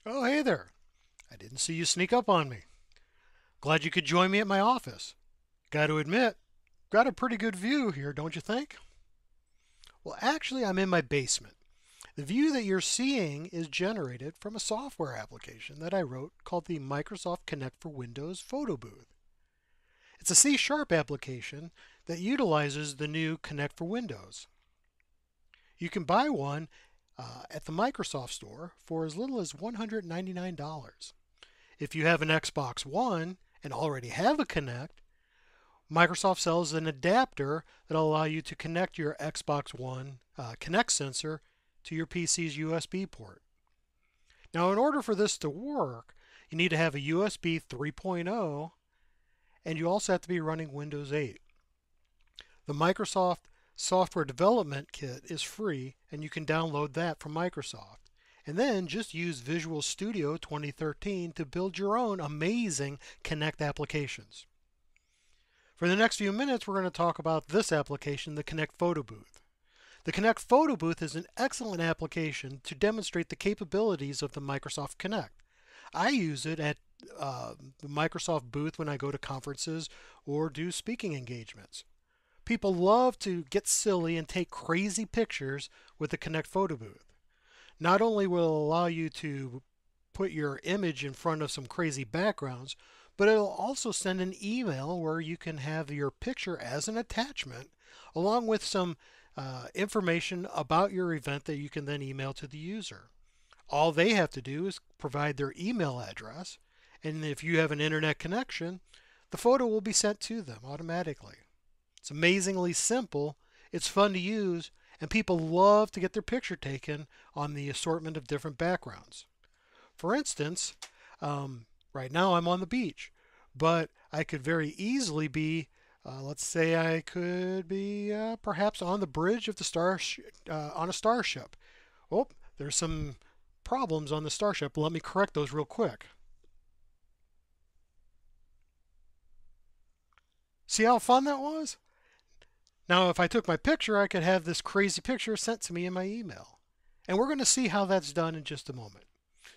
Oh, hey there. I didn't see you sneak up on me. Glad you could join me at my office. Got to admit, got a pretty good view here, don't you think? Well, actually, I'm in my basement. The view that you're seeing is generated from a software application that I wrote called the Microsoft Kinect for Windows Photobooth. It's a C# application that utilizes the new Kinect for Windows. You can buy one at the Microsoft Store for as little as $199. If you have an Xbox One and already have a Kinect, Microsoft sells an adapter that'll allow you to connect your Xbox One Kinect sensor to your PC's USB port. Now, in order for this to work, you need to have a USB 3.0 and you also have to be running Windows 8. The Microsoft Software Development Kit is free and you can download that from Microsoft. And then just use Visual Studio 2013 to build your own amazing Kinect applications. For the next few minutes, we're going to talk about this application, the Kinect Photobooth. The Kinect Photobooth is an excellent application to demonstrate the capabilities of the Microsoft Kinect. I use it at the Microsoft booth when I go to conferences or do speaking engagements. People love to get silly and take crazy pictures with the Kinect Photobooth. Not only will it allow you to put your image in front of some crazy backgrounds, but it'll also send an email where you can have your picture as an attachment along with some information about your event that you can then email to the user. All they have to do is provide their email address, and if you have an internet connection, the photo will be sent to them automatically. It's amazingly simple, it's fun to use, and people love to get their picture taken on the assortment of different backgrounds. For instance, right now I'm on the beach, but I could very easily be, let's say I could be perhaps on the bridge of the on a starship. Oh, there's some problems on the starship. Let me correct those real quick. See how fun that was? Now, if I took my picture, I could have this crazy picture sent to me in my email. And we're going to see how that's done in just a moment.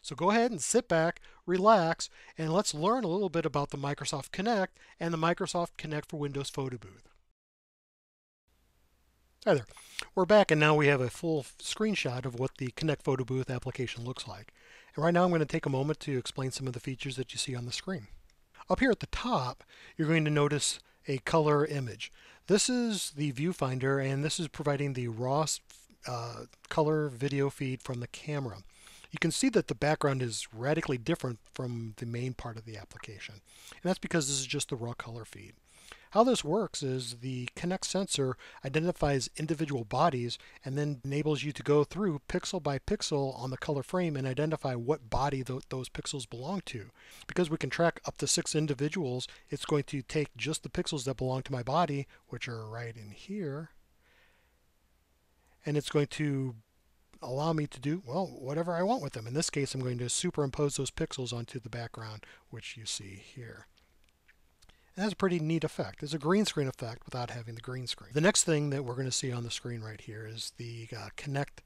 So go ahead and sit back, relax, and let's learn a little bit about the Microsoft Kinect and the Microsoft Kinect for Windows Photobooth. Hi there. We're back and now we have a full screenshot of what the Kinect Photobooth application looks like. And right now I'm going to take a moment to explain some of the features that you see on the screen. Up here at the top, you're going to notice a color image. This is the viewfinder and this is providing the raw color video feed from the camera. You can see that the background is radically different from the main part of the application. And that's because this is just the raw color feed. How this works is the Kinect sensor identifies individual bodies and then enables you to go through pixel by pixel on the color frame and identify what body those pixels belong to. Because we can track up to 6 individuals, it's going to take just the pixels that belong to my body, which are right in here, and it's going to allow me to do, well, whatever I want with them. In this case, I'm going to superimpose those pixels onto the background, which you see here. And that's a pretty neat effect. It's a green screen effect without having the green screen. The next thing that we're going to see on the screen right here is the Kinect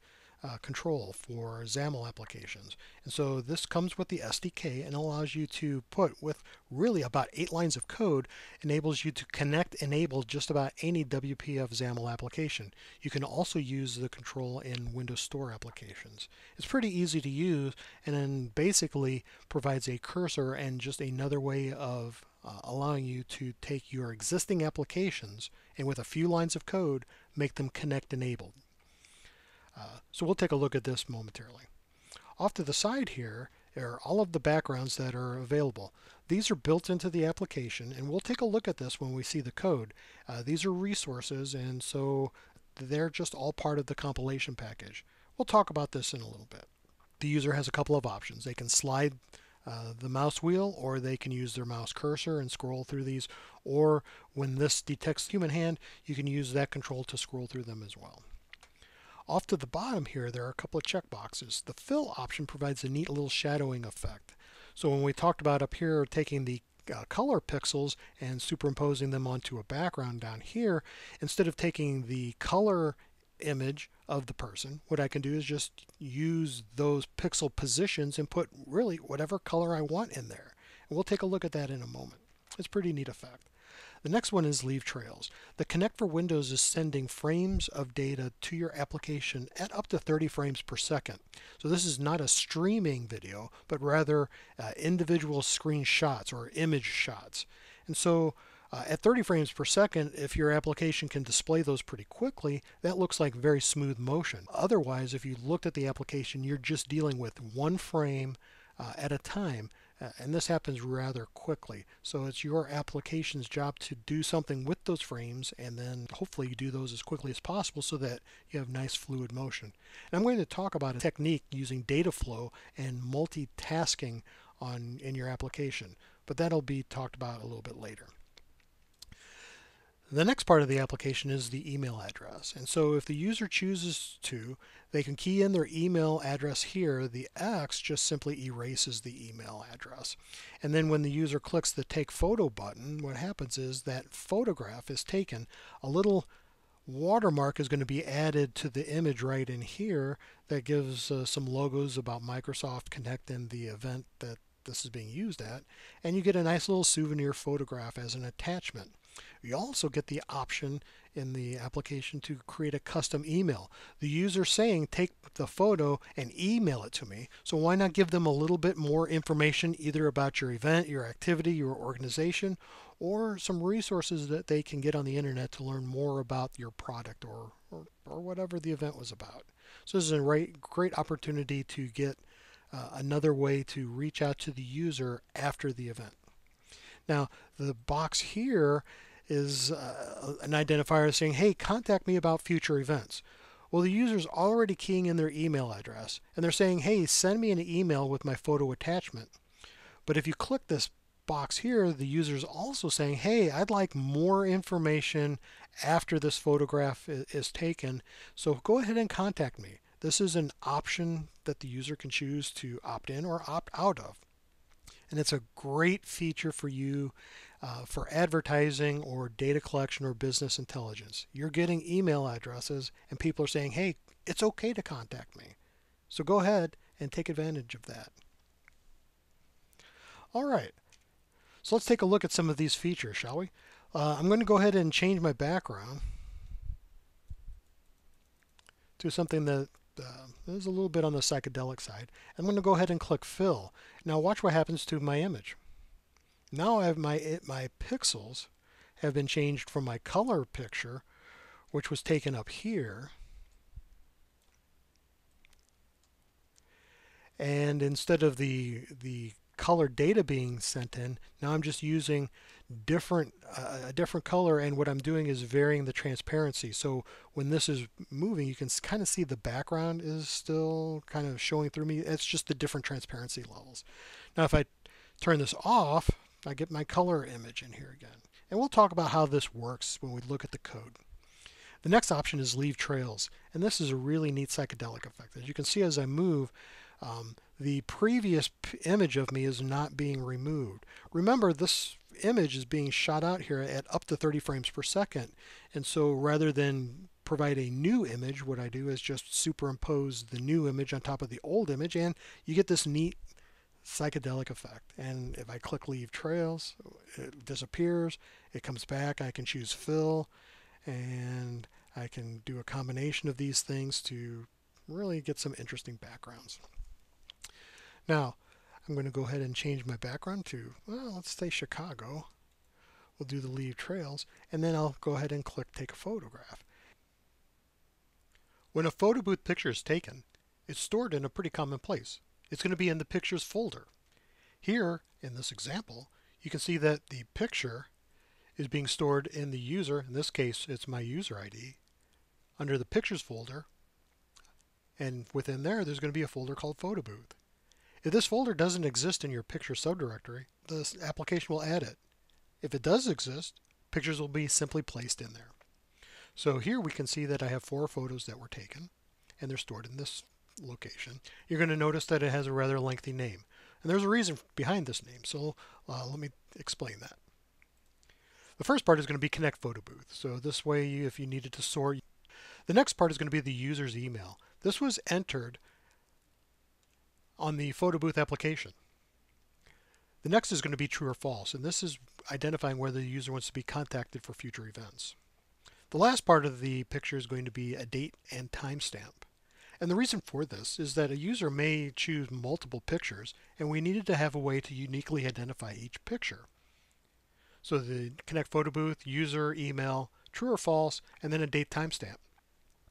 control for XAML applications. And so this comes with the SDK and allows you to put with really about 8 lines of code, enables you to connect, enable just about any WPF XAML application. You can also use the control in Windows Store applications. It's pretty easy to use and then basically provides a cursor and just another way of allowing you to take your existing applications and with a few lines of code make them Kinect enabled. So we'll take a look at this momentarily. Off to the side here are all of the backgrounds that are available. These are built into the application and we'll take a look at this when we see the code. These are resources and so they're just all part of the compilation package. We'll talk about this in a little bit. The user has a couple of options. They can slide the mouse wheel, or they can use their mouse cursor and scroll through these, or when this detects human hand, you can use that control to scroll through them as well. Off to the bottom here, there are a couple of checkboxes. The fill option provides a neat little shadowing effect. So when we talked about up here taking the color pixels and superimposing them onto a background down here, instead of taking the color image of the person, what I can do is just use those pixel positions and put really whatever color I want in there. And we'll take a look at that in a moment. It's a pretty neat effect. The next one is leave trails. The Kinect for Windows is sending frames of data to your application at up to 30 frames per second. So this is not a streaming video, but rather individual screenshots or image shots. And so at 30 frames per second, if your application can display those pretty quickly, that looks like very smooth motion. Otherwise, if you looked at the application, you're just dealing with one frame at a time. And this happens rather quickly. So it's your application's job to do something with those frames, and then hopefully you do those as quickly as possible so that you have nice fluid motion. And I'm going to talk about a technique using data flow and multitasking in your application, but that'll be talked about a little bit later. The next part of the application is the email address. And so if the user chooses to, they can key in their email address here. The X just simply erases the email address. And then when the user clicks the Take Photo button, what happens is that photograph is taken. A little watermark is going to be added to the image right in here that gives some logos about Microsoft Kinect and the event that this is being used at. And you get a nice little souvenir photograph as an attachment. You also get the option in the application to create a custom email. The user saying, take the photo and email it to me. So why not give them a little bit more information either about your event, your activity, your organization, or some resources that they can get on the internet to learn more about your product or whatever the event was about. So this is a great opportunity to get another way to reach out to the user after the event. Now, the box here is an identifier saying, hey, contact me about future events. Well, the user's already keying in their email address, and they're saying, hey, send me an email with my photo attachment. But if you click this box here, the user's also saying, hey, I'd like more information after this photograph is taken, so go ahead and contact me. This is an option that the user can choose to opt in or opt out of. And it's a great feature for you for advertising or data collection or business intelligence. You're getting email addresses and people are saying, hey, it's okay to contact me. So go ahead and take advantage of that. All right, so let's take a look at some of these features, shall we? I'm going to go ahead and change my background to something that is a little bit on the psychedelic side. I'm going to go ahead and click Fill. Now watch what happens to my image. Now I have my pixels have been changed from my color picture, which was taken up here, and instead of the color data being sent in, now I'm just using a different color, and what I'm doing is varying the transparency. So when this is moving, you can kind of see the background is still kind of showing through me. It's just the different transparency levels. Now if I turn this off, I get my color image in here again. And we'll talk about how this works when we look at the code. The next option is leave trails, and this is a really neat psychedelic effect. As you can see as I move, the previous image of me is not being removed. Remember, this image is being shot out here at up to 30 frames per second, and so rather than provide a new image, what I do is just superimpose the new image on top of the old image, and you get this neat psychedelic effect. And if I click leave trails, it disappears, it comes back. I can choose fill, and I can do a combination of these things to really get some interesting backgrounds. Now I'm going to go ahead and change my background to, well, let's say Chicago. We'll do the leave trails, and then I'll go ahead and click take a photograph. When a photo booth picture is taken, it's stored in a pretty common place. It's going to be in the pictures folder. Here in this example, you can see that the picture is being stored in the user, in this case it's my user ID, under the pictures folder, and within there there's going to be a folder called Photo Booth. If this folder doesn't exist in your picture subdirectory, the application will add it. If it does exist, pictures will be simply placed in there. So here we can see that I have 4 photos that were taken, and they're stored in this location. You're going to notice that it has a rather lengthy name, and there's a reason behind this name, so let me explain that. The first part is going to be Kinect Photo Booth. So this way, if you needed to sort, The next part is going to be the user's email. This was entered on the Photobooth application. The next is going to be true or false, and this is identifying whether the user wants to be contacted for future events. The last part of the picture is going to be a date and timestamp. And the reason for this is that a user may choose multiple pictures, and we needed to have a way to uniquely identify each picture. So the Kinect Photobooth, user, email, true or false, and then a date timestamp.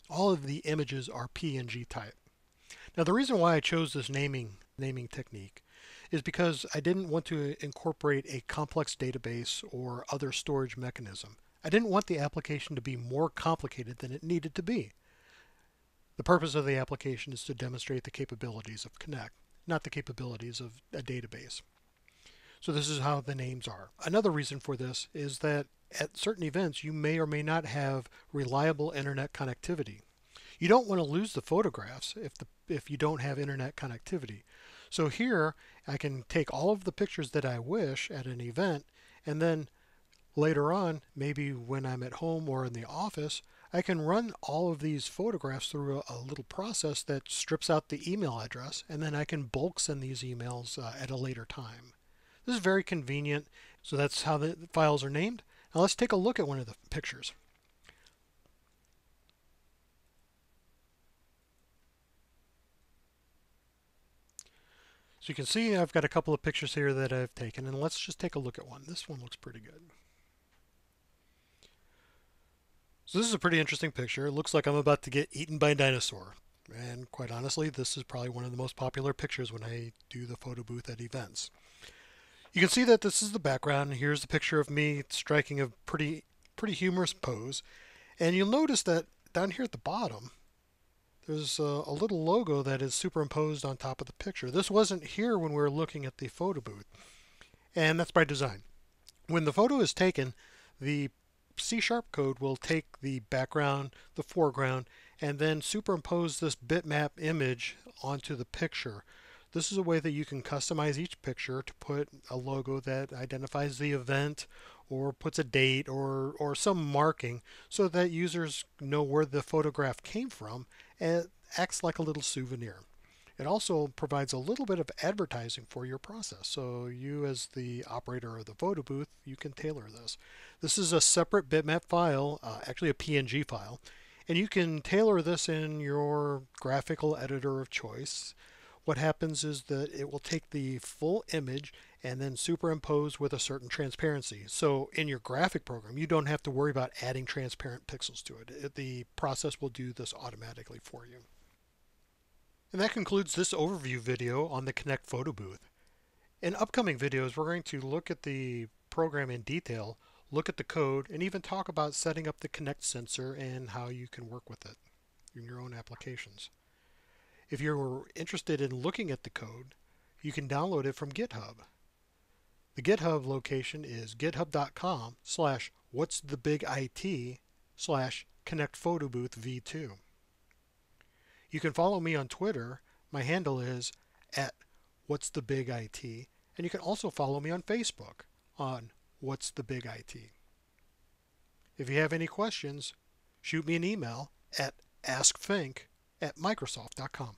All of the images are PNG type. Now the reason why I chose this naming technique is because I didn't want to incorporate a complex database or other storage mechanism. I didn't want the application to be more complicated than it needed to be. The purpose of the application is to demonstrate the capabilities of Kinect, not the capabilities of a database. So this is how the names are. Another reason for this is that at certain events you may or may not have reliable internet connectivity. You don't want to lose the photographs if you don't have internet connectivity. So here I can take all of the pictures that I wish at an event, and then later on, maybe when I'm at home or in the office, I can run all of these photographs through a little process that strips out the email address, and then I can bulk send these emails at a later time. This is very convenient. So that's how the files are named. Now let's take a look at one of the pictures. So you can see I've got a couple of pictures here that I've taken, and let's just take a look at one. This one looks pretty good. So this is a pretty interesting picture. It looks like I'm about to get eaten by a dinosaur. And quite honestly, this is probably one of the most popular pictures when I do the photo booth at events. You can see that this is the background. Here's the picture of me striking a pretty humorous pose. And you'll notice that down here at the bottom, there's a little logo that is superimposed on top of the picture. This wasn't here when we were looking at the photo booth, and that's by design. When the photo is taken, the C# code will take the background, the foreground, and then superimpose this bitmap image onto the picture. This is a way that you can customize each picture to put a logo that identifies the event or puts a date or some marking so that users know where the photograph came from, and it acts like a little souvenir. It also provides a little bit of advertising for your process. So you as the operator of the photo booth, you can tailor this. This is a separate bitmap file, actually a PNG file, and you can tailor this in your graphical editor of choice. What happens is that it will take the full image and then superimpose with a certain transparency. So in your graphic program, you don't have to worry about adding transparent pixels to it. The process will do this automatically for you. And that concludes this overview video on the Kinect Photo Booth. In upcoming videos, we're going to look at the program in detail, look at the code, and even talk about setting up the Kinect sensor and how you can work with it in your own applications. If you're interested in looking at the code, you can download it from GitHub. The GitHub location is github.com/whatsthebigit/KinectPhotoBoothv2. You can follow me on Twitter. My handle is @whatsthebigit, and you can also follow me on Facebook on What's the Big IT. If you have any questions, shoot me an email at askfink@microsoft.com.